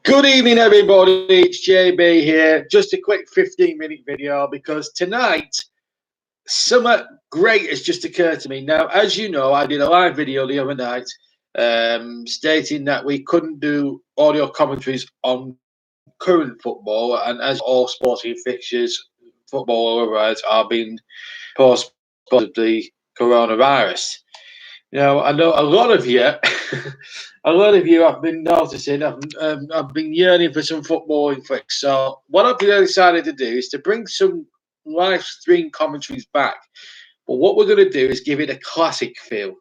Good evening, everybody. It's JB here. Just a quick 15-minute video because tonight, something great has just occurred to me. Now, as you know, I did a live video the other night stating that we couldn't do audio commentaries on current football, and as all sporting fixtures, football or otherwise, are being postponed because of the coronavirus. Now, I know a lot of you, a lot of you have been noticing, I've been yearning for some footballing flicks. So, what I've really decided to do is to bring some live stream commentaries back. But what we're going to do is give it a classic feel.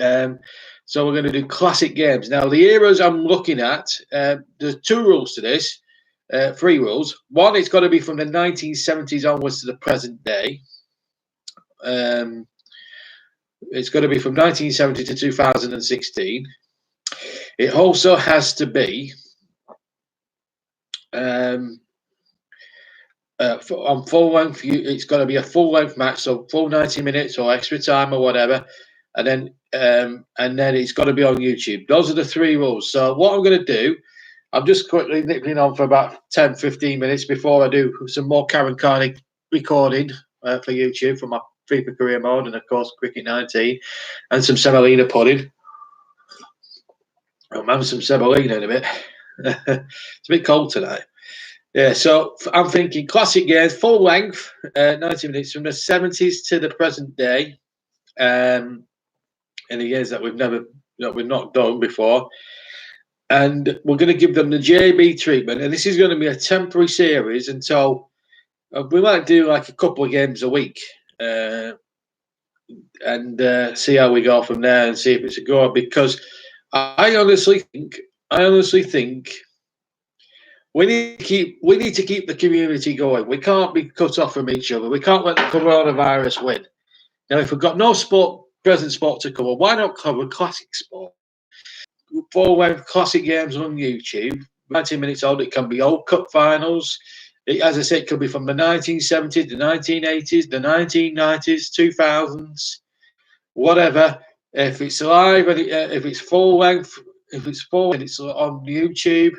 Um, so, we're going to do classic games. Now, the eras I'm looking at, there's two rules to this, three rules. One, it's got to be from the 1970s onwards to the present day. It's got to be from 1970 to 2016. It also has to be on full length. It's got to be a full length match, so full 90 minutes or extra time or whatever, and then it's got to be on YouTube. Those are the three rules. So what I'm going to do, I'm just quickly nipping on for about 10-15 minutes before I do some more Karen Carney recording for YouTube for my FIFA career mode and of course Cricket 19 and some semolina pudding. I'm having some semolina in a bit. It's a bit cold tonight. Yeah, so I'm thinking classic games, full length, 90 minutes from the 70s to the present day, in the years that we've not done before, and we're going to give them the JB treatment. And this is going to be a temporary series until we might do like a couple of games a week, and see how we go from there and see if it's a go. Because I honestly think we need to keep the community going. We can't be cut off from each other. We can't let the coronavirus win. Now, if we've got no present sport to cover, why not cover classic sport? Full-length classic games on YouTube, 90 minutes old. It can be old cup finals. As I said, it could be from the 1970s, the 1980s, the 1990s, 2000s, whatever. If it's live, if it's full length, if it's full and it's on YouTube,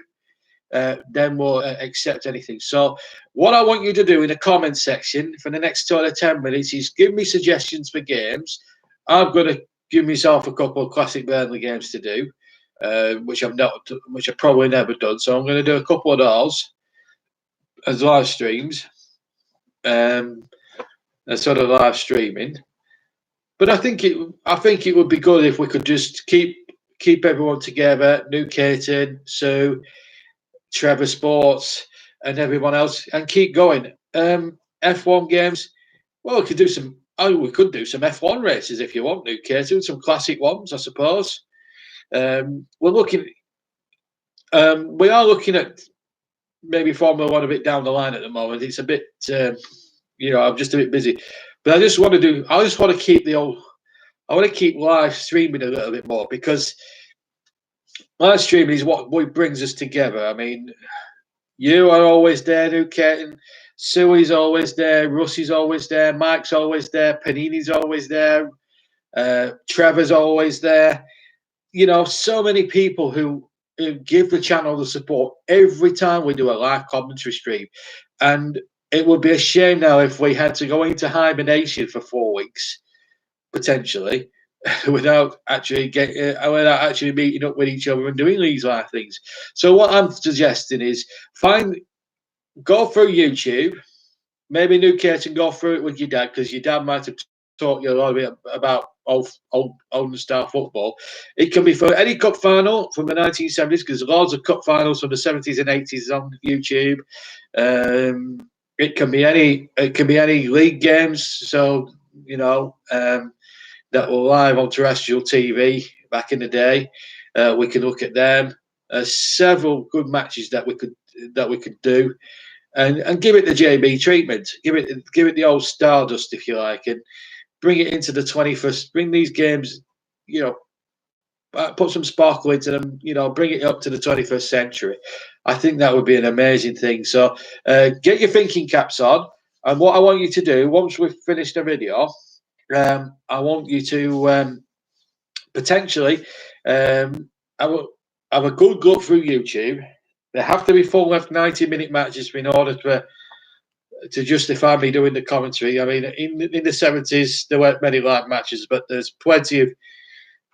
then we'll accept anything. So what I want you to do in the comment section for the next 10 minutes is give me suggestions for games. I'm going to give myself a couple of classic Burnley games to do, which I've probably never done. So I'm going to do a couple of those as live streams, as sort of live streaming. But I think it would be good if we could just keep everyone together. New Caton, Sue, Trevor Sports, and everyone else, and keep going. F1 games. Well, we could do some. Oh, we could do some F1 races if you want, New Caton. Some classic ones, I suppose. We're looking. We are looking at maybe Formula One a bit down the line at the moment. It's a bit. I'm just a bit busy. But I just want to keep I want to keep live streaming a little bit more because live streaming is what brings us together. I mean, you are always there, New Caton. Suey's always there. Russie's always there. Mike's always there. Panini's always there. Trevor's always there. So many people who give the channel the support every time we do a live commentary stream. And it would be a shame now if we had to go into hibernation for 4 weeks, potentially, without actually meeting up with each other and doing these live things. So what I'm suggesting is go through YouTube, maybe New Caton, go through it with your dad because your dad might have taught you a lot of it about old style football. It can be for any cup final from the 1970s because loads of cup finals from the 70s and 80s on YouTube. It can be any league games. So that were live on terrestrial TV back in the day. We can look at them. Several good matches that we could do, and give it the JB treatment. Give it the old Stardust, if you like, and bring it into the 21st. Bring these games, put some sparkle into them. Bring it up to the 21st century. I think that would be an amazing thing. So get your thinking caps on, and what I want you to do once we've finished the video. I want you to potentially, have a good look through YouTube. They have to be full-length 90-minute matches in order to justify me doing the commentary. I mean, in the 70s, there weren't many live matches, but there's plenty of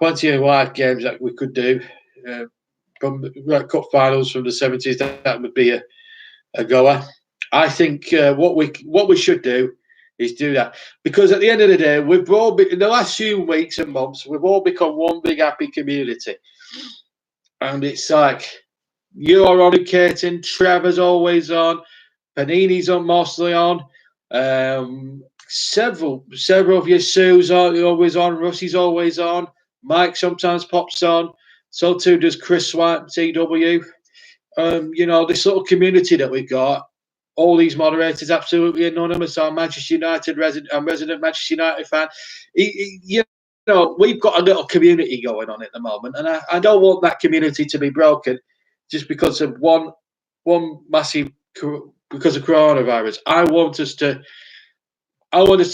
live games that we could do. From cup finals from the 70s, that would be a goer. I think what we should do is do that, because at the end of the day, we've all in the last few weeks and months, we've all become one big happy community, and it's like you're on occasion, Trevor's always on, Panini's mostly on. Several of you, Sue's always on, Russie's always on, Mike sometimes pops on, so too does Chris Swipe, TW. This little community that we've got, all these moderators absolutely anonymous. I'm Manchester United resident Manchester United fan. We've got a little community going on at the moment, and I don't want that community to be broken just because of one massive because of coronavirus. I want us to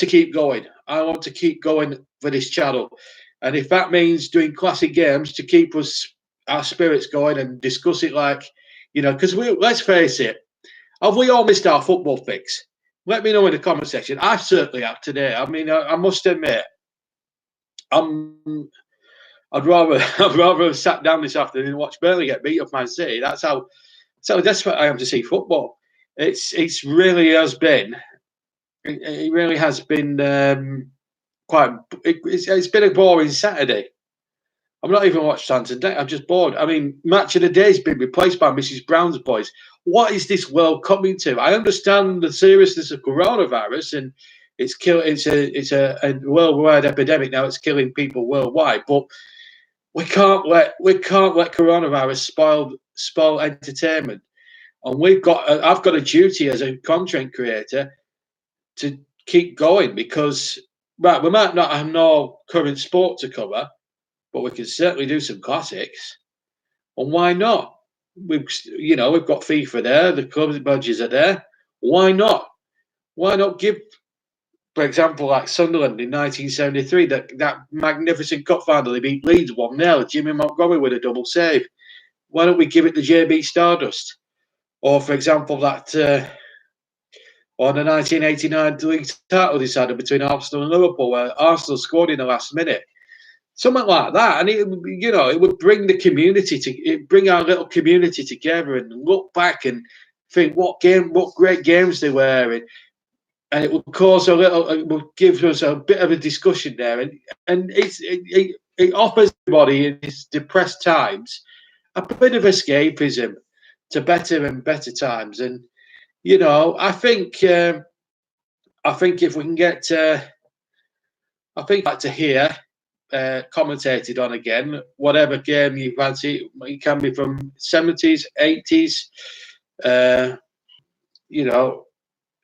keep going. I want to keep going for this channel, and if that means doing classic games to keep our spirits going and discuss it, because let's face it, have we all missed our football fix? Let me know in the comment section. I certainly have today. I mean, I must admit, I'd rather have sat down this afternoon and watched Burnley get beat up Man City. That's how desperate I am to see football. It's really has been. It really has been quite. It's been a boring Saturday. I'm not even watched Santander. I'm just bored. I mean, match of the day's been replaced by Mrs. Brown's Boys. What is this world coming to? I understand the seriousness of coronavirus, and it's a worldwide epidemic now. It's killing people worldwide, but we can't let coronavirus spoil entertainment. And I've got a duty as a content creator to keep going, because we might not have no current sport to cover, but we can certainly do some classics. And why not? We've got FIFA there, the club badges are there. Why not? Why not give, for example, like Sunderland in 1973, that magnificent cup final, they beat Leeds 1-0, Jimmy Montgomery with a double save. Why don't we give it to JB Stardust? Or, for example, that on the 1989 league title decided between Arsenal and Liverpool, where Arsenal scored in the last minute. Something like that, and it would bring the community bring our little community together and look back and think what great games they were, and it would cause it would give us a bit of a discussion there, and it offers everybody in these depressed times a bit of escapism to better and better times. And I think if we can get to hear commentated on again, whatever game you fancy. It can be from 70s, 80s, 70s,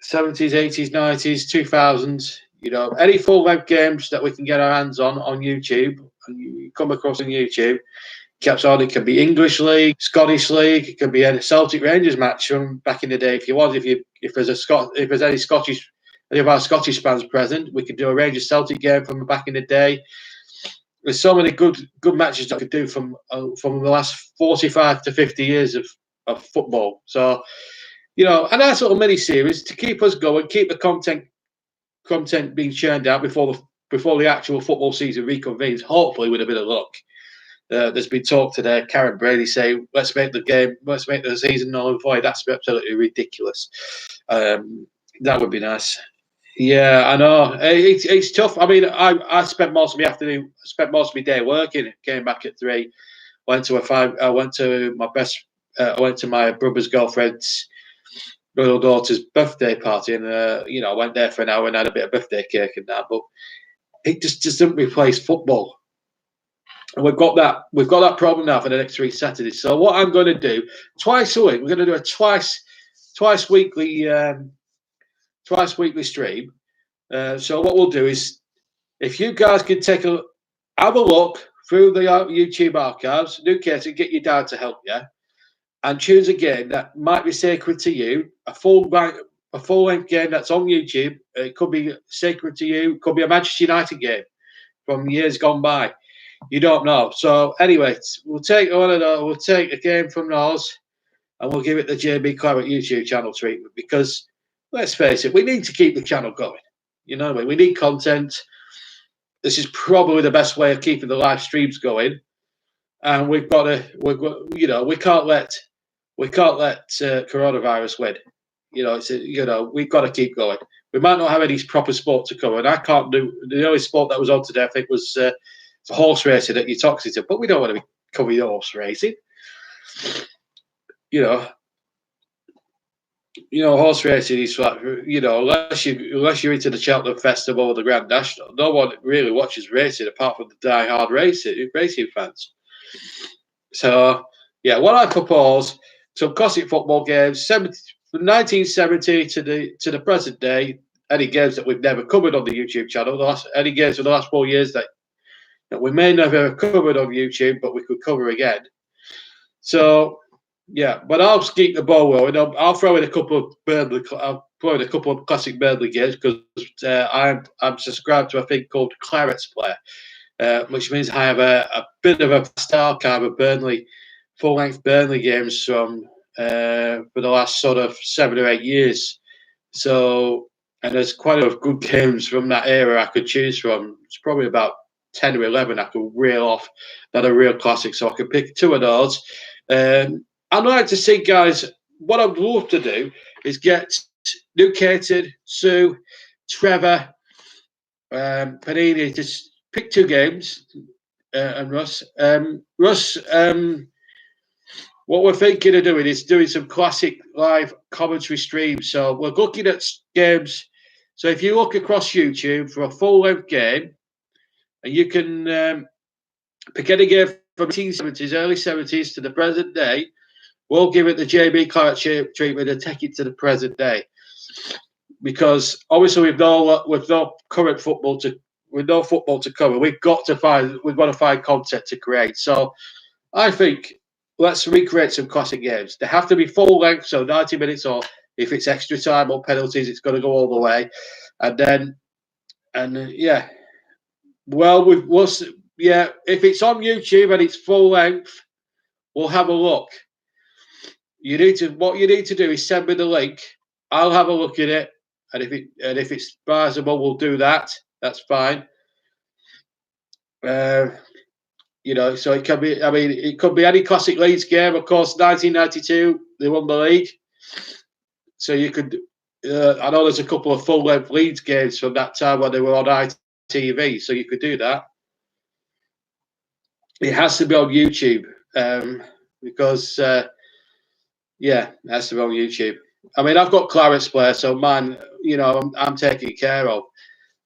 80s, 90s, 2000s. Any full-length games that we can get our hands on YouTube, and you come across on YouTube. Caps on. It can be English League, Scottish League. It can be a Celtic Rangers match from back in the day. If there's any of our Scottish fans present, we could do a Rangers Celtic game from back in the day. There's so many good matches I could do from the last 45 to 50 years of football. So, a nice little mini series to keep us going, keep the content being churned out before the actual football season reconvenes. Hopefully, with a bit of luck. There's been talk today. Karen Brady say, let's make the season null and void. That's absolutely ridiculous. That would be nice. Yeah, I know. It's tough. I mean, I spent most of my afternoon, most of my day working. Came back at 3. Went to my brother's girlfriend's little daughter's birthday party, and I went there for an hour and had a bit of birthday cake and that. But it just doesn't replace football. And we've got that problem now for the next 3 Saturdays. So what I'm going to do twice a week, we're going to do a twice weekly stream. So what we'll do is, if you guys can have a look through the YouTube archives, in case and get your dad to help you, and choose a game that might be sacred to you, a full-length game that's on YouTube. It could be sacred to you. It could be a Manchester United game from years gone by. You don't know. So anyway, we'll take one of those. We'll take a game from those, and we'll give it the JB Claret YouTube channel treatment because let's face it, we need to keep the channel going. You know what I mean? We need content. This is probably the best way of keeping the live streams going, and we've got to. You know, we can't let coronavirus win. You know, we've got to keep going. We might not have any proper sport to cover, and I can't do the only sport that was on today. I think was horse racing at Uttoxeter, but we don't want to be covering horse racing. You know, horse racing is like, you know, unless you're into the Cheltenham Festival or the Grand National, no one really watches racing apart from the die-hard racing fans. So yeah, what I propose, some classic football games, from 1970 to the present day. Any games that we've never covered on the YouTube channel, any games for the last 4 years that we may never have covered on YouTube, but we could cover again. So yeah, but I'll keep the ball rolling. I'll throw in a couple of classic Burnley games because I'm subscribed to a thing called Claret's Player, which means I have a bit of a vast archive of Burnley, full-length Burnley games from for the last sort of 7 or 8 years. So, and there's quite a lot of good games from that era I could choose from. It's probably about 10 or 11 I could reel off that are real classics. So I could pick 2 of those. I'd like to see, guys, what I'd love to do is get Luke Caton, Sue, Trevor, Panini, just pick 2 games, and Russ. Russ, what we're thinking of doing is doing some classic live commentary streams. So we're looking at games. So if you look across YouTube for a full-length game, and you can pick any game from the 1970s, early 70s to the present day, we'll give it the JB Claret treatment and take it to the present day. Because obviously with no current football to cover, we've got to find content to create. So I think let's recreate some classic games. They have to be full length, so 90 minutes, or if it's extra time or penalties, it's got to go all the way. Yeah. Well, if it's on YouTube and it's full length, we'll have a look. What you need to do is send me the link. I'll have a look at it, and if it's advisable, we'll do that. That's fine. You know, so it can be. I mean, it could be any classic Leeds game. Of course, 1992 they won the league, so you could. I know there's a couple of full-length Leeds games from that time when they were on ITV, so you could do that. It has to be on YouTube because. Yeah, it has to be on YouTube. I mean, I've got Claret's Player, so mine, you know, I'm taking care of.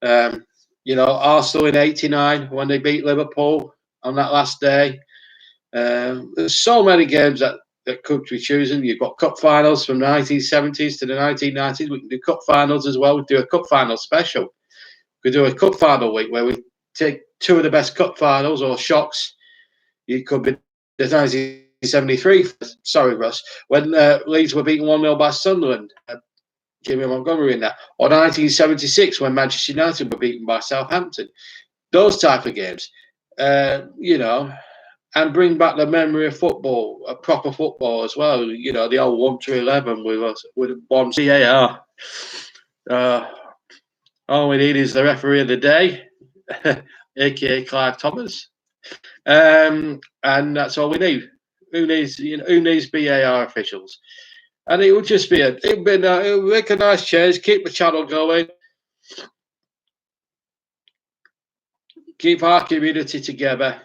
You know, Arsenal in '89 when they beat Liverpool on that last day. There's so many games that could be choosing. You've got cup finals from the 1970s to the 1990s. We can do cup finals as well. We do a cup final special. We do a cup final week where we take 2 of the best cup finals or shocks. It could be the 1973. Sorry, Russ. When Leeds were beaten 1-0 by Sunderland. Jimmy Montgomery in that. Or 1976 when Manchester United were beaten by Southampton. Those type of games. You know, and bring back the memory of football, proper football as well. You know, the old 1-11 with one CAR. All we need is the referee of the day, aka Clive Thomas, and that's all we need. Who needs BAR officials? And it would just be it would make a nice change, keep the channel going, keep our community together.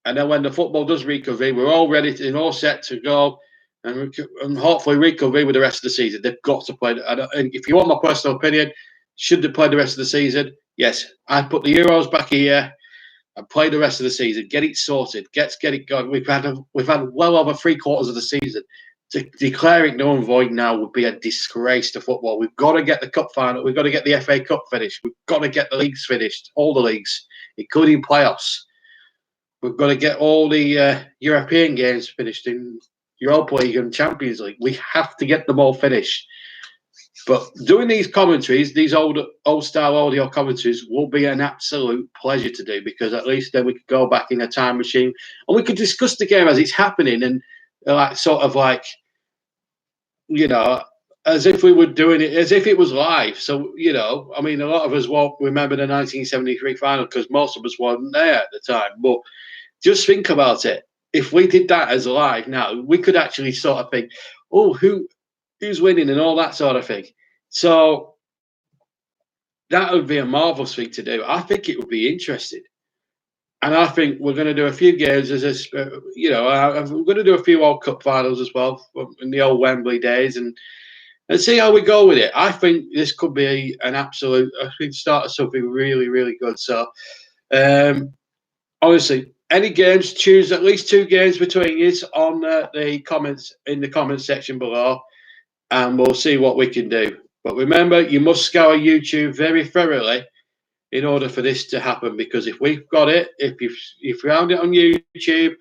And then when the football does reconvene, we're all ready and all set to go and hopefully reconvene with the rest of the season. They've got to play. And if you want my personal opinion, should they play the rest of the season? Yes. I put the Euros back here and play the rest of the season. Get it sorted. Get it going. We've had well over 3/4 of the season. Declaring null and void now would be a disgrace to football. We've got to get the cup final. We've got to get the FA Cup finished. We've got to get the leagues finished, all the leagues, including playoffs. We've got to get all the European games finished in Europa League and Champions League. We have to get them all finished. But doing these commentaries, these old style audio commentaries, will be an absolute pleasure to do, because at least then we could go back in a time machine and we could discuss the game as it's happening, and like sort of like, you know, as if we were doing it as if it was live. So, you know, I mean, a lot of us won't remember the 1973 final because most of us weren't there at the time. But just think about it. If we did that as live now, we could actually sort of think, oh, who's winning and all that sort of thing. So that would be a marvelous thing to do. I think it would be interesting. And I think we're going to do a few games as a, you know, we're going to do a few World Cup finals as well in the old Wembley days, and see how we go with it. I think this could be an absolute, I think, start of something really, really good. So, honestly, any games, choose at least 2 games between you on the comments in the comments section below, and we'll see what we can do. But remember, you must scour YouTube very thoroughly in order for this to happen, because if we've got it, if you've found it on YouTube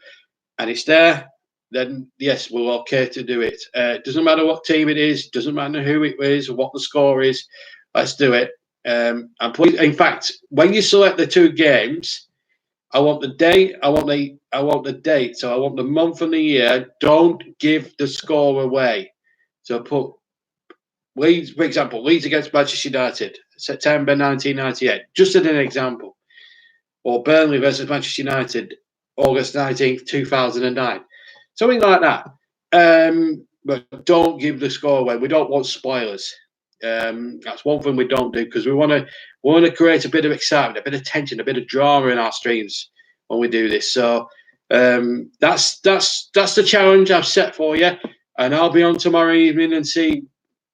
and it's there, then yes, we're okay to do it. Doesn't matter what team it is, doesn't matter who it is or what the score is. Let's do it. And please, in fact, when you select the 2 games, I want the date. I want the date. So I want the month and the year. Don't give the score away. So put Leeds, for example, Leeds against Manchester United, September 1998, just as an example. Or Burnley versus Manchester United, August 19th, 2009. Something like that. But don't give the score away. We don't want spoilers. That's one thing we don't do, because we want to create a bit of excitement, a bit of tension, a bit of drama in our streams when we do this. So that's the challenge I've set for you, and I'll be on tomorrow evening and see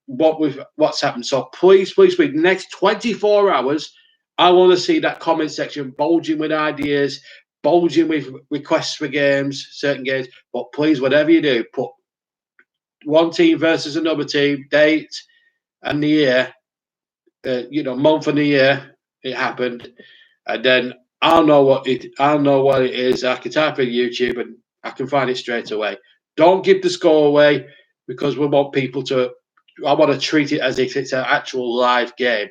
what's happened. So please, next 24 hours, I want to see that comment section bulging with ideas, bulging with requests for games, certain games. But please, whatever you do, put one team versus another team, date and the year, month and the year it happened, and then I'll know what it is. I can type in YouTube and I can find it straight away. Don't give the score away, because we want people to. I want to treat it as if it's an actual live game,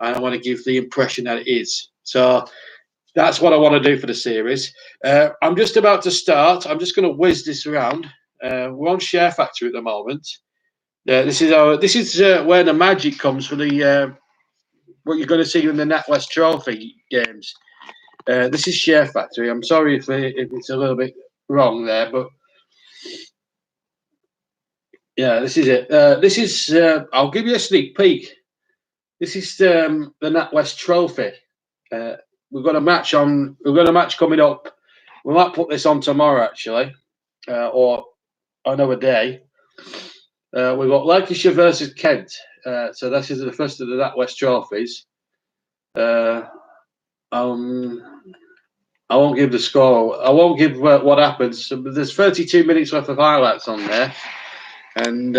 and I want to give the impression that it is. So that's what I want to do for the series. I'm just about to start. I'm just going to whiz this around. We're on Share Factory at the moment. This is where the magic comes for the what you're going to see in the NatWest Trophy games. This is Share Factory. I'm sorry if it's a little bit wrong there, but yeah, this is it. This is I'll give you a sneak peek. This is the NatWest Trophy. We've got a match coming up. We might put this on tomorrow, actually, or another day. We've got Lancashire versus Kent. So this is the first of the NatWest trophies. I won't give the score. I won't give what happens. So there's 32 minutes worth of highlights on there, and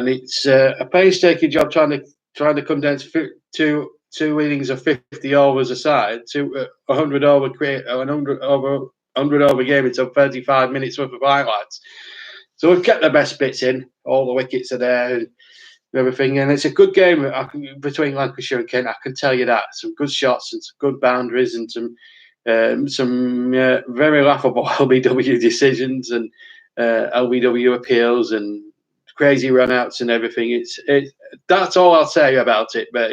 it's a painstaking job trying to condense two innings of 50 overs aside to 100 over game into 35 minutes worth of highlights. So we've kept the best bits in. All the wickets are there and everything, and it's a good game between Lancashire and Kent. I can tell you that. Some good shots and some good boundaries and some very laughable LBW decisions and LBW appeals and crazy runouts and everything. That's all I'll say about it. But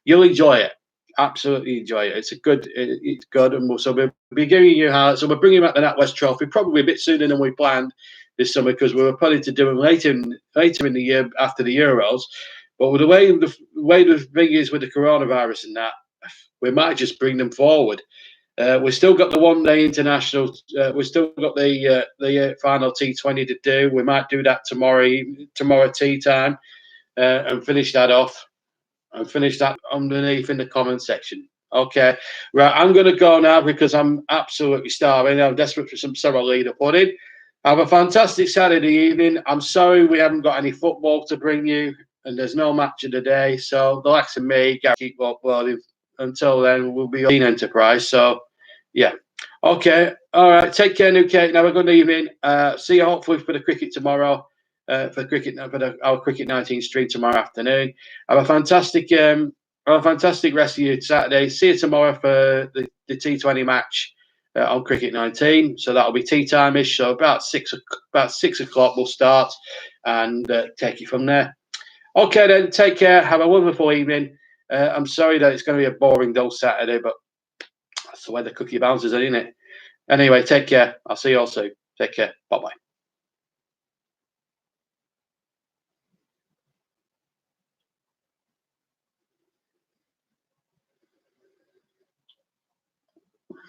you'll enjoy it. Absolutely enjoy it. It's good, and so we'll be giving you highlights. So we're bringing back the NatWest Trophy probably a bit sooner than we planned this summer, because we were planning to do them later in the year after the Euros. But with the way the thing is with the coronavirus and that, we might just bring them forward. We've still got the one-day international. We've still got the final T20 to do. We might do that tomorrow tea time, and finish that off. And finish that underneath in the comment section. Okay, right. I'm going to go now because I'm absolutely starving. I'm desperate for some semolina pudding. Have a fantastic Saturday evening. I'm sorry we haven't got any football to bring you, and there's no match of the day. So the likes of me, keep uploading. Until then, we'll be on Enterprise. So, yeah. Okay. All right. Take care, New Kate. Have a good evening. See you hopefully for the cricket tomorrow. for our Cricket 19 stream tomorrow afternoon. Have a fantastic rest of your Saturday. See you tomorrow for the T20 match on Cricket 19. So that'll be tea time-ish. So about 6 o'clock we'll start and take it from there. Okay then, take care. Have a wonderful evening. I'm sorry that it's going to be a boring, dull Saturday, but that's the way the cookie bounces, isn't it? Anyway, take care. I'll see you all soon. Take care. Bye-bye.